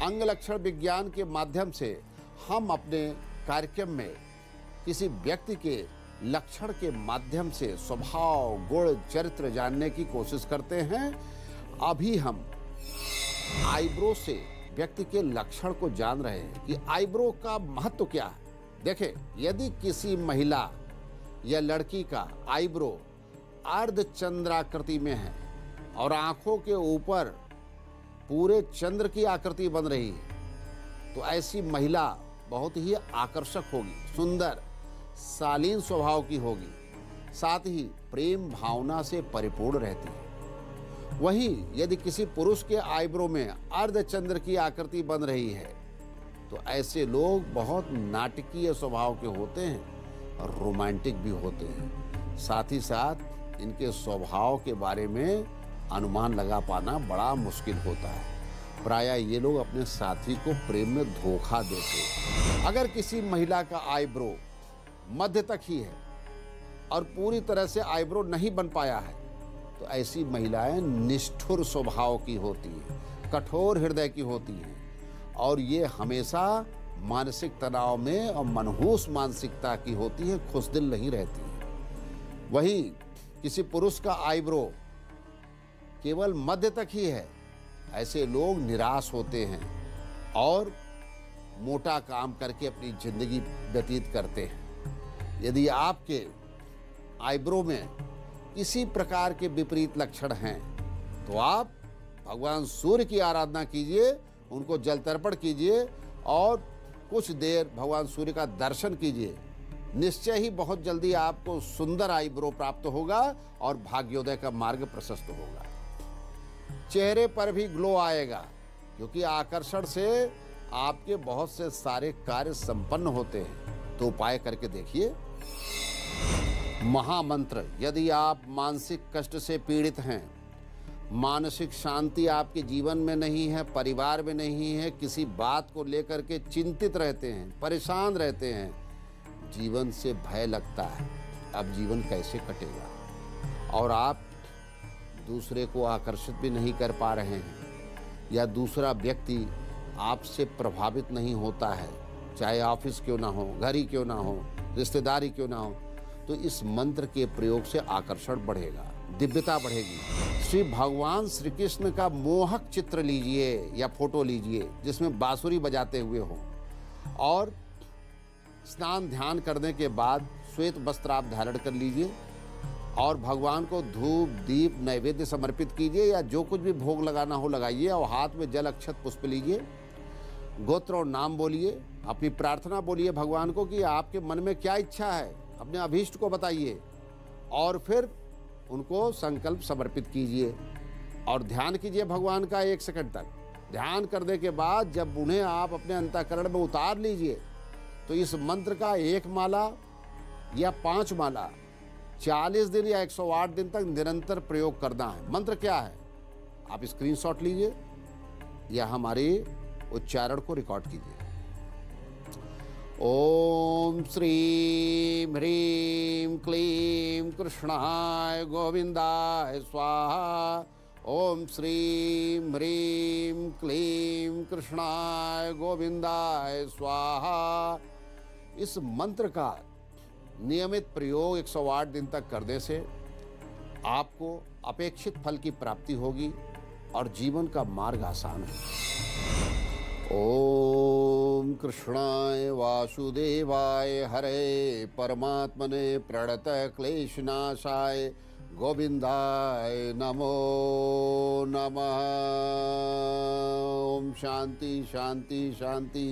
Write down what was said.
अंग लक्षण विज्ञान के माध्यम से हम अपने कार्यक्रम में किसी व्यक्ति के लक्षण के माध्यम से स्वभाव, गुण, चरित्र जानने की कोशिश करते हैं। अभी हम आईब्रो से व्यक्ति के लक्षण को जान रहे हैं कि आईब्रो का महत्व क्या है। देखें, यदि किसी महिला या लड़की का आईब्रो अर्धचंद्राकृति में है और आंखों के ऊपर पूरे चंद्र की आकृति बन रही है, तो ऐसी महिला बहुत ही आकर्षक होगी, सुंदर, शालीन स्वभाव की होगी, साथ ही प्रेम भावना से परिपूर्ण रहती है। वहीं यदि किसी पुरुष के आईब्रो में अर्धचंद्र की आकृति बन रही है, तो ऐसे लोग बहुत नाटकीय स्वभाव के होते हैं और रोमांटिक भी होते हैं। साथ ही साथ इनके स्वभाव के बारे में अनुमान लगा पाना बड़ा मुश्किल होता है। प्रायः ये लोग अपने साथी को प्रेम में धोखा देते हैं। अगर किसी महिला का आईब्रो मध्य तक ही है और पूरी तरह से आईब्रो नहीं बन पाया है, तो ऐसी महिलाएं निष्ठुर स्वभाव की होती हैं, कठोर हृदय की होती हैं और ये हमेशा मानसिक तनाव में और मनहूस मानसिकता की होती है, खुशदिल नहीं रहती है। वहीं किसी पुरुष का आईब्रो केवल मध्य तक ही है, ऐसे लोग निराश होते हैं और मोटा काम करके अपनी जिंदगी व्यतीत करते हैं। यदि आपके आईब्रो में किसी प्रकार के विपरीत लक्षण हैं, तो आप भगवान सूर्य की आराधना कीजिए, उनको जल तर्पण कीजिए और कुछ देर भगवान सूर्य का दर्शन कीजिए। निश्चय ही बहुत जल्दी आपको सुंदर आईब्रो प्राप्त होगा और भाग्योदय का मार्ग प्रशस्त होगा। चेहरे पर भी ग्लो आएगा, क्योंकि आकर्षण से आपके बहुत से सारे कार्य संपन्न होते हैं। तो उपाय करके देखिए। महामंत्र, यदि आप मानसिक कष्ट से पीड़ित हैं, मानसिक शांति आपके जीवन में नहीं है, परिवार में नहीं है, किसी बात को लेकर के चिंतित रहते हैं, परेशान रहते हैं, जीवन से भय लगता है, अब जीवन कैसे कटेगा, और आप दूसरे को आकर्षित भी नहीं कर पा रहे हैं या दूसरा व्यक्ति आपसे प्रभावित नहीं होता है, चाहे ऑफिस क्यों ना हो, घर ही क्यों ना हो, रिश्तेदारी क्यों ना हो, तो इस मंत्र के प्रयोग से आकर्षण बढ़ेगा, दिव्यता बढ़ेगी। श्री भगवान श्री कृष्ण का मोहक चित्र लीजिए या फोटो लीजिए जिसमें बांसुरी बजाते हुए हो, और स्नान ध्यान करने के बाद श्वेत वस्त्र आप धारण कर लीजिए और भगवान को धूप दीप नैवेद्य समर्पित कीजिए या जो कुछ भी भोग लगाना हो लगाइए और हाथ में जल अक्षत पुष्प लीजिए। गोत्र और नाम बोलिए, अपनी प्रार्थना बोलिए भगवान को कि आपके मन में क्या इच्छा है, अपने अभीष्ट को बताइए और फिर उनको संकल्प समर्पित कीजिए और ध्यान कीजिए भगवान का 1 सेकंड तक। ध्यान करने के बाद जब उन्हें आप अपने अंतःकरण में उतार लीजिए, तो इस मंत्र का 1 माला या 5 माला 40 दिन या 108 दिन तक निरंतर प्रयोग करना है। मंत्र क्या है, आप स्क्रीनशॉट लीजिए या हमारे उच्चारण को रिकॉर्ड कीजिए। ओम श्रीं ह्रीं क्लीं कृष्णाय गोविंदाय स्वाहा। ओम श्रीं ह्रीं क्लीं कृष्णाय गोविंदाय स्वाहा। इस मंत्र का नियमित प्रयोग 108 दिन तक करने से आपको अपेक्षित फल की प्राप्ति होगी और जीवन का मार्ग आसान है। ओम कृष्णाय वासुदेवाय हरे परमात्मने प्रणत क्लेशनाशाय गोविंदाय नमो नमः। ओम शांति शांति शांति।